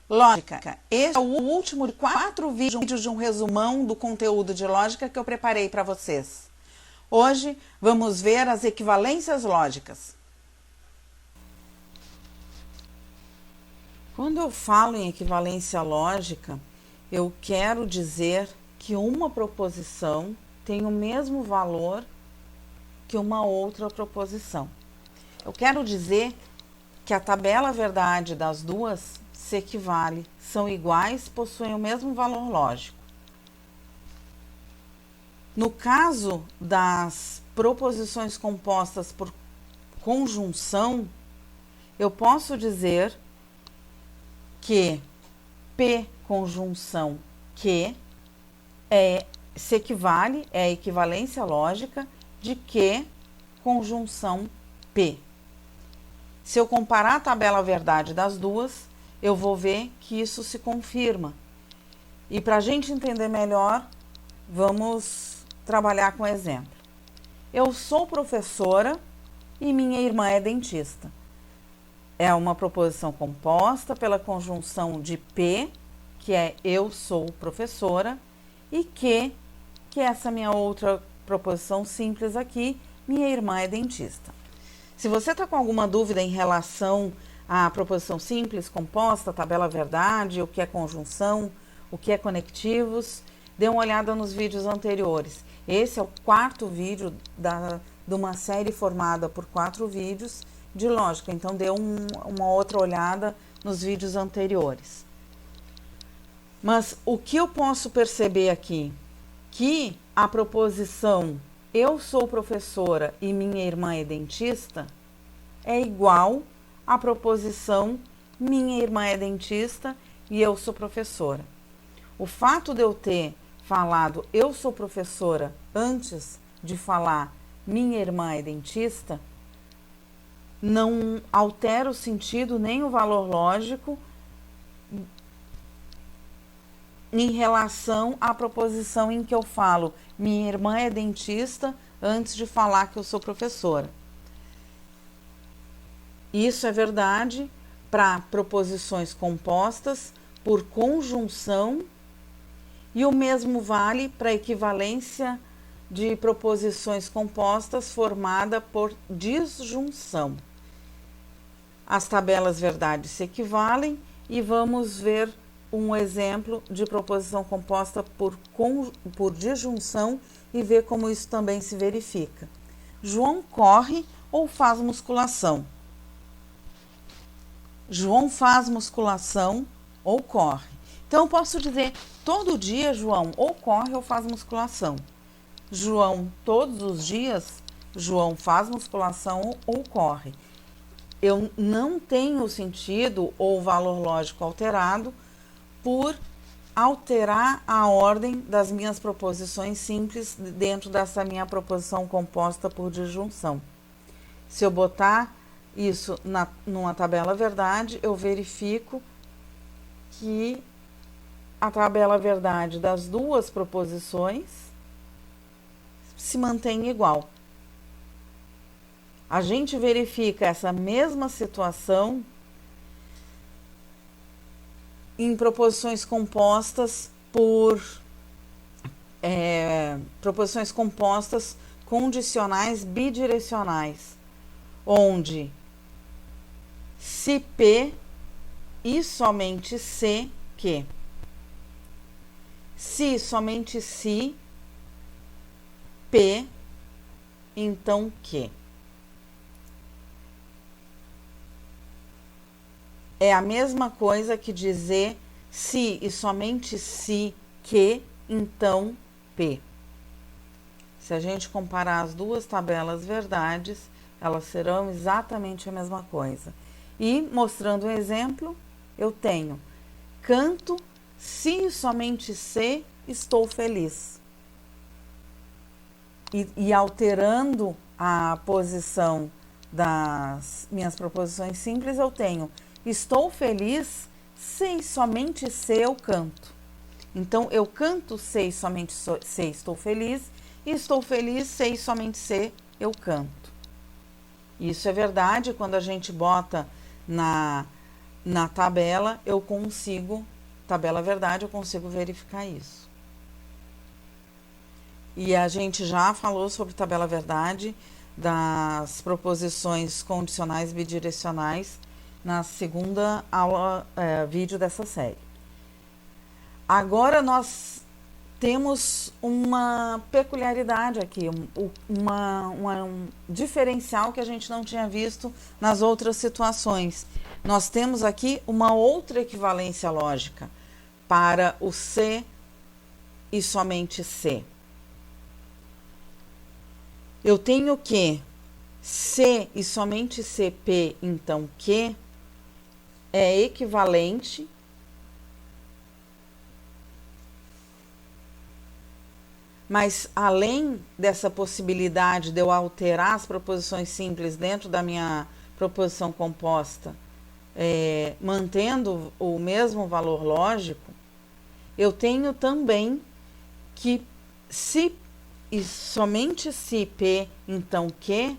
Lógica. Este é o último de 4 vídeos de um resumão do conteúdo de lógica que eu preparei para vocês. Hoje vamos ver as equivalências lógicas. Quando eu falo em equivalência lógica, eu quero dizer que uma proposição tem o mesmo valor que uma outra proposição. Eu quero dizer que a tabela verdade das duas se equivale, são iguais, possuem o mesmo valor lógico. No caso das proposições compostas por conjunção, eu posso dizer que P conjunção Q se equivale, é a equivalência lógica de Q conjunção P. Se eu comparar a tabela verdade das duas, eu vou ver que isso se confirma. E para a gente entender melhor, vamos trabalhar com exemplo. Eu sou professora e minha irmã é dentista. É uma proposição composta pela conjunção de P, que é eu sou professora, e que é essa minha outra proposição simples aqui, minha irmã é dentista. Se você está com alguma dúvida em relação à proposição simples, composta, tabela verdade, o que é conjunção, o que é conectivos, dê uma olhada nos vídeos anteriores. Esse é o 4º vídeo de uma série formada por 4 vídeos de lógica, então dê uma outra olhada nos vídeos anteriores. Mas o que eu posso perceber aqui? Que a proposição eu sou professora e minha irmã é dentista é igual à proposição minha irmã é dentista e eu sou professora. O fato de eu ter falado eu sou professora antes de falar minha irmã é dentista não altera o sentido nem o valor lógico em relação à proposição em que eu falo minha irmã é dentista antes de falar que eu sou professora. Isso é verdade para proposições compostas por conjunção e o mesmo vale para a equivalência de proposições compostas formada por disjunção. As tabelas verdade se equivalem e vamos ver um exemplo de proposição composta por disjunção e ver como isso também se verifica. João corre ou faz musculação? João faz musculação ou corre. Então, eu posso dizer, todo dia João ou corre ou faz musculação. João, todos os dias, João faz musculação ou corre. Eu não tenho sentido ou valor lógico alterado por alterar a ordem das minhas proposições simples dentro dessa minha proposição composta por disjunção. Se eu botar isso numa tabela verdade, eu verifico que a tabela verdade das duas proposições se mantém igual. A gente verifica essa mesma situação em proposições compostas por proposições compostas condicionais bidirecionais, onde se P e somente se que. Se somente se P, então que. É a mesma coisa que dizer se e somente se que, então P. Se a gente comparar as duas tabelas verdades, elas serão exatamente a mesma coisa. E, mostrando um exemplo, eu tenho canto se e somente se estou feliz. E alterando a posição das minhas proposições simples, eu tenho estou feliz se e somente se eu canto. Então, eu canto se e somente se estou feliz, e estou feliz se e somente se eu canto. Isso é verdade quando a gente bota na na tabela eu consigo, tabela verdade, eu consigo verificar isso. E a gente já falou sobre tabela verdade das proposições condicionais bidirecionais na segunda aula, vídeo dessa série. Agora nós temos uma peculiaridade aqui, um diferencial que a gente não tinha visto nas outras situações. Nós temos aqui uma outra equivalência lógica para o C e somente C. Eu tenho que C e somente CP, então Q, é equivalente mas além dessa possibilidade de eu alterar as proposições simples dentro da minha proposição composta, mantendo o mesmo valor lógico, eu tenho também que se e somente se P, então Q,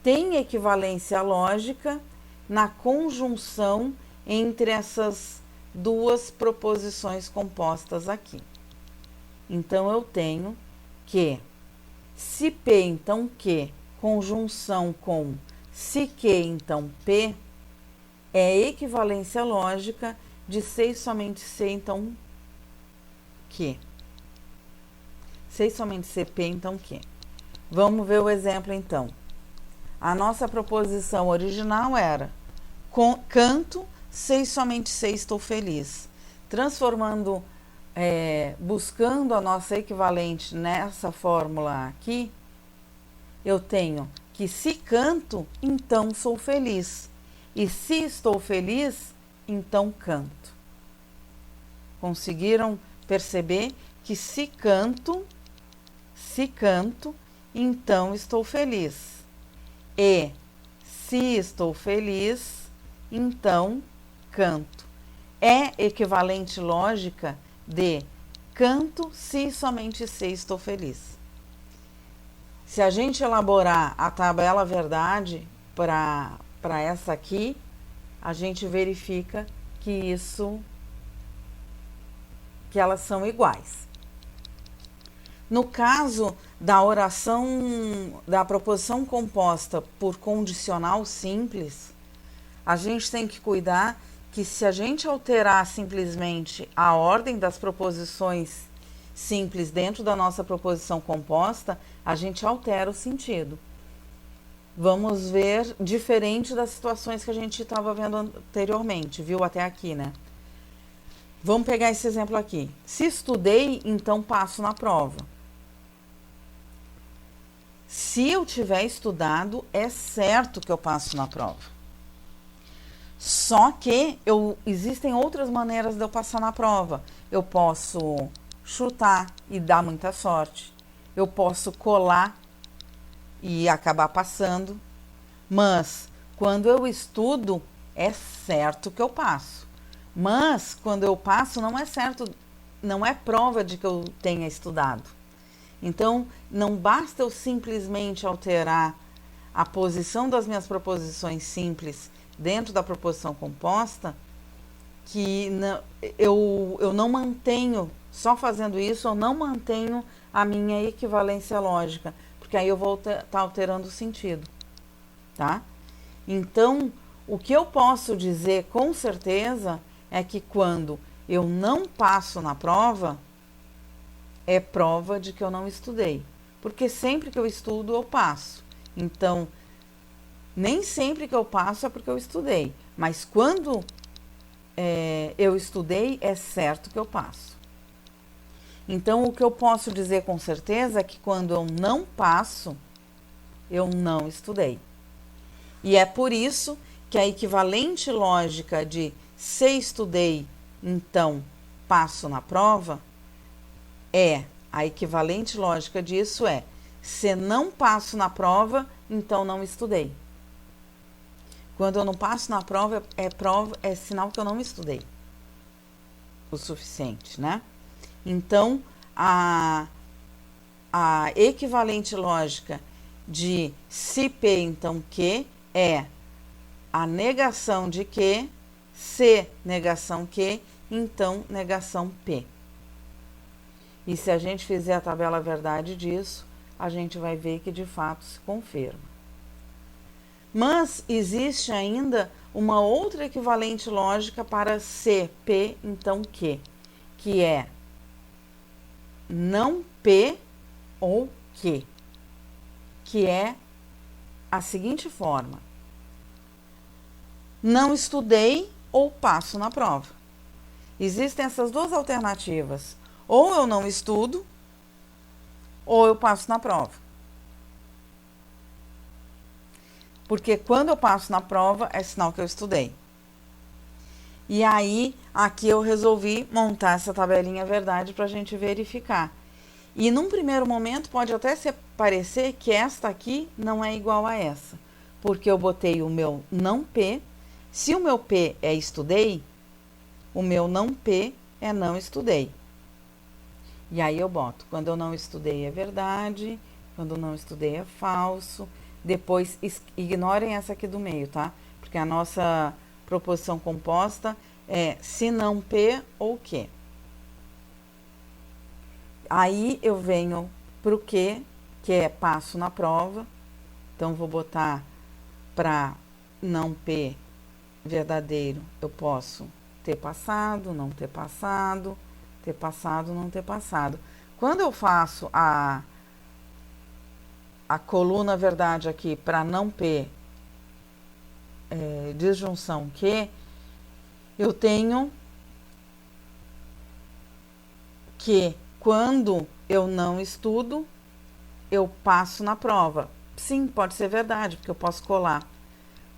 tem equivalência lógica na conjunção entre essas duas proposições compostas aqui. Então, eu tenho que se P, então Q, conjunção com se Q, então P, é equivalência lógica de C e somente C, então Q. C e somente CP, então Q. Vamos ver o exemplo, então. A nossa proposição original era canto, C e somente C, estou feliz. Transformando... buscando a nossa equivalente nessa fórmula aqui, eu tenho que se canto, então sou feliz. E se estou feliz, então canto. Conseguiram perceber que se canto, então estou feliz. E se estou feliz, então canto. É equivalente lógica de canto se somente se estou feliz. Se a gente elaborar a tabela verdade para essa aqui, a gente verifica que elas são iguais. No caso da oração, da proposição composta por condicional simples, a gente tem que cuidar que se a gente alterar simplesmente a ordem das proposições simples dentro da nossa proposição composta, a gente altera o sentido. Vamos ver diferente das situações que a gente estava vendo anteriormente, viu até aqui, né? Vamos pegar esse exemplo aqui. Se estudei, então passo na prova. Se eu tiver estudado, é certo que eu passo na prova. Só que existem outras maneiras de eu passar na prova. Eu posso chutar e dar muita sorte. Eu posso colar e acabar passando. Mas, quando eu estudo, é certo que eu passo. Mas, quando eu passo, não é certo, não é prova de que eu tenha estudado. Então, não basta eu simplesmente alterar a posição das minhas proposições simples dentro da proposição composta, que eu não mantenho, só fazendo isso, eu não mantenho a minha equivalência lógica, porque aí eu vou estar alterando o sentido, tá? Então, o que eu posso dizer com certeza é que quando eu não passo na prova, é prova de que eu não estudei, porque sempre que eu estudo, eu passo. Então, nem sempre que eu passo é porque eu estudei, mas quando eu estudei, é certo que eu passo. Então, o que eu posso dizer com certeza é que quando eu não passo, eu não estudei. E é por isso que a equivalente lógica de se estudei, então passo na prova, a equivalente lógica disso é se não passo na prova, então não estudei. Quando eu não passo na prova, é sinal que eu não estudei o suficiente, né? Então, a equivalente lógica de se P, então Q, é a negação de Q, se negação Q, então negação P. E se a gente fizer a tabela verdade disso, a gente vai ver que de fato se confirma. Mas existe ainda uma outra equivalente lógica para C, P, então Q, que é não P ou Q, que é a seguinte forma: não estudei ou passo na prova. Existem essas duas alternativas: ou eu não estudo, ou eu passo na prova. Porque quando eu passo na prova, é sinal que eu estudei. E aí, aqui eu resolvi montar essa tabelinha verdade para a gente verificar. E num primeiro momento, pode até parecer que esta aqui não é igual a essa. Porque eu botei o meu não P. Se o meu P é estudei, o meu não P é não estudei. E aí eu boto, quando eu não estudei é verdade, quando não estudei é falso. Depois, ignorem essa aqui do meio, tá? Porque a nossa proposição composta é se não P ou Q. Aí eu venho para o Q, que é passo na prova. Então, vou botar para não P verdadeiro, eu posso ter passado, não ter passado, ter passado, não ter passado. Quando eu faço a coluna verdade aqui para não P, disjunção Q, eu tenho que quando eu não estudo, eu passo na prova. Sim, pode ser verdade, porque eu posso colar.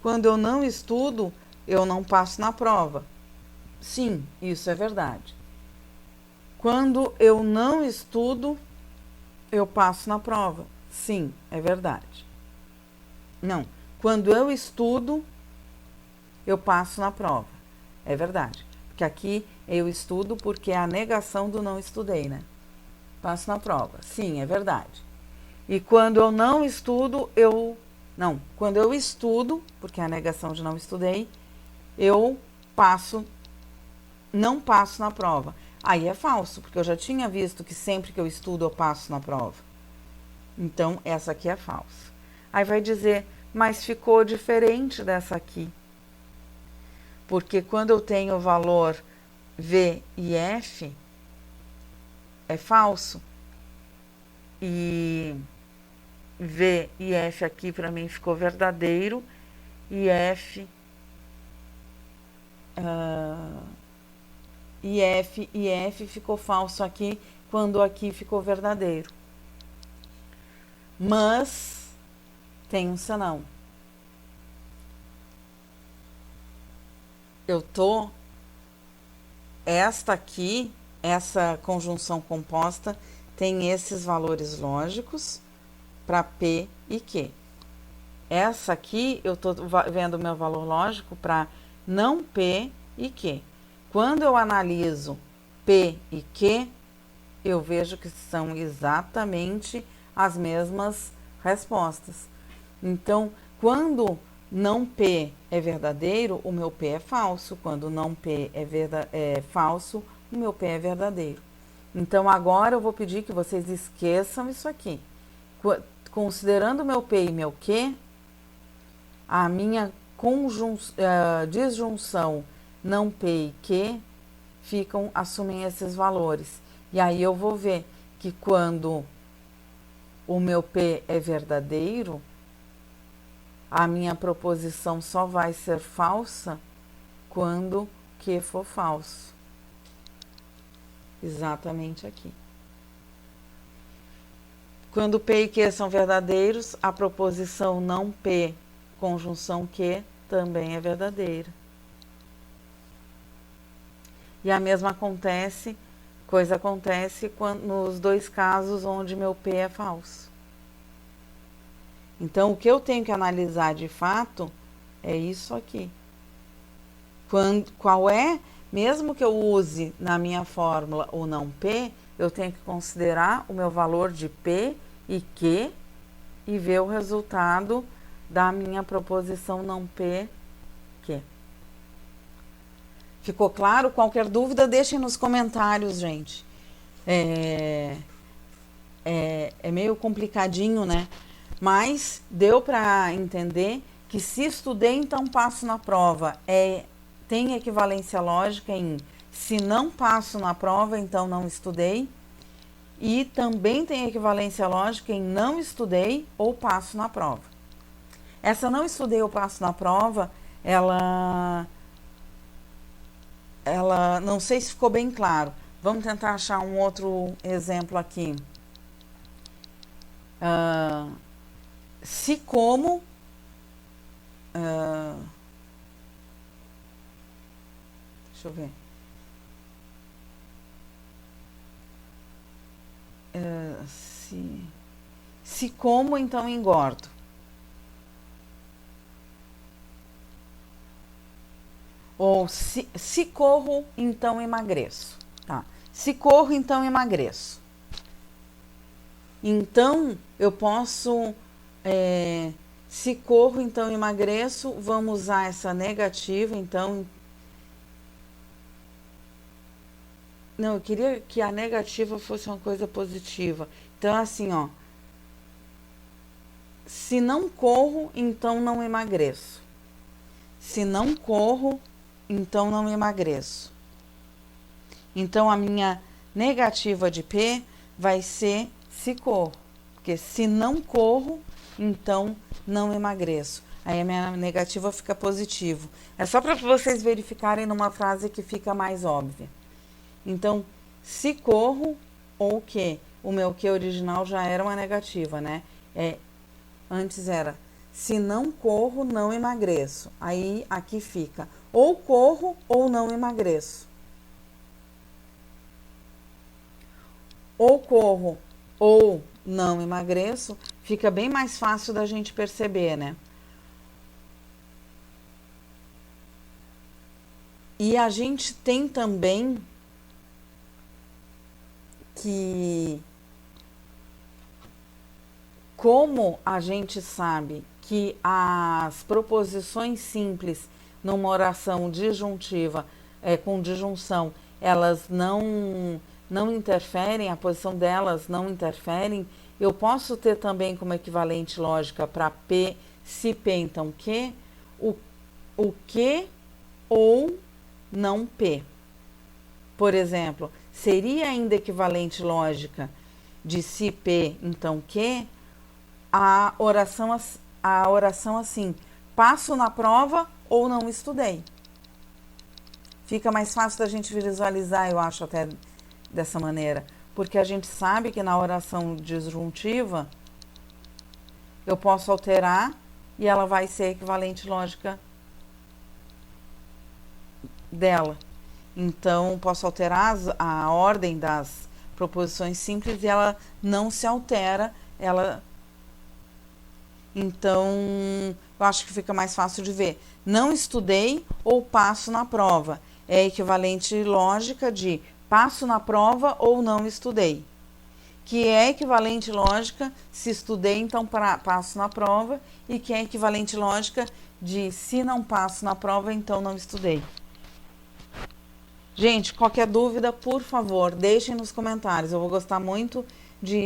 Quando eu não estudo, eu não passo na prova. Sim, isso é verdade. Quando eu não estudo, eu passo na prova. Sim, é verdade. Não, quando eu estudo, eu passo na prova. É verdade. Porque aqui eu estudo porque é a negação do não estudei, né? Passo na prova. Sim, é verdade. E quando eu não estudo, não, quando eu estudo, porque é a negação de não estudei, eu não passo na prova. Aí é falso, porque eu já tinha visto que sempre que eu estudo eu passo na prova. Então, essa aqui é falsa. Aí vai dizer, mas ficou diferente dessa aqui. Porque quando eu tenho o valor V e F, é falso. E V e F aqui para mim ficou verdadeiro. E F... e F ficou falso aqui, quando aqui ficou verdadeiro. Mas tem um senão. Esta aqui, essa conjunção composta, tem esses valores lógicos para P e Q. Essa aqui, eu estou vendo o meu valor lógico para não P e Q. Quando eu analiso P e Q, eu vejo que são exatamente as mesmas respostas. Então, quando não P é verdadeiro, o meu P é falso. Quando não P é falso, o meu P é verdadeiro. Então, agora eu vou pedir que vocês esqueçam isso aqui. Considerando meu P e meu Q, a minha disjunção não P e Q assumem esses valores. E aí eu vou ver que quando o meu P é verdadeiro, a minha proposição só vai ser falsa quando Q for falso. Exatamente aqui. Quando P e Q são verdadeiros, a proposição não P, conjunção Q, também é verdadeira. E a mesma coisa acontece nos dois casos onde meu P é falso. Então, o que eu tenho que analisar de fato é isso aqui. Mesmo que eu use na minha fórmula o não P, eu tenho que considerar o meu valor de P e Q e ver o resultado da minha proposição não P Ficou claro? Qualquer dúvida, deixem nos comentários, gente. É meio complicadinho, né? Mas deu para entender que se estudei, então passo na prova. Tem equivalência lógica em se não passo na prova, então não estudei. E também tem equivalência lógica em não estudei ou passo na prova. Essa não estudei ou passo na prova, ela não sei se ficou bem claro. Vamos tentar achar um outro exemplo aqui. Se como deixa eu ver. Se como, então engordo. Ou se corro, então emagreço. Tá? Se corro, então emagreço. Então, eu posso... se corro, então emagreço. Vamos usar essa negativa, então... Não, eu queria que a negativa fosse uma coisa positiva. Então, assim, ó. Se não corro, então não emagreço. Se não corro, então não emagreço. Então, a minha negativa de P vai ser se corro. Porque se não corro, então não emagreço. Aí a minha negativa fica positivo. É só para vocês verificarem numa frase que fica mais óbvia. Então, se corro, ou que? O meu que original já era uma negativa, né? Antes era, se não corro, não emagreço. Aí, aqui fica, ou corro ou não emagreço. Ou corro ou não emagreço, fica bem mais fácil da gente perceber, né? E a gente tem também que, como a gente sabe que as proposições simples numa oração disjuntiva, com disjunção, elas não interferem, a posição delas não interferem, eu posso ter também como equivalente lógica para P, se P, então que, o que ou não P. Por exemplo, seria ainda equivalente lógica de se P, então que, a oração assim, passo na prova ou não estudei. Fica mais fácil da gente visualizar, eu acho, até dessa maneira. Porque a gente sabe que na oração disjuntiva, eu posso alterar e ela vai ser equivalente lógica dela. Então, posso alterar a ordem das proposições simples e ela não se altera. Então, eu acho que fica mais fácil de ver. Não estudei ou passo na prova. É equivalente lógica de passo na prova ou não estudei. Que é equivalente lógica se estudei, então passo na prova. E que é equivalente lógica de se não passo na prova, então não estudei. Gente, qualquer dúvida, por favor, deixem nos comentários. Eu vou gostar muito de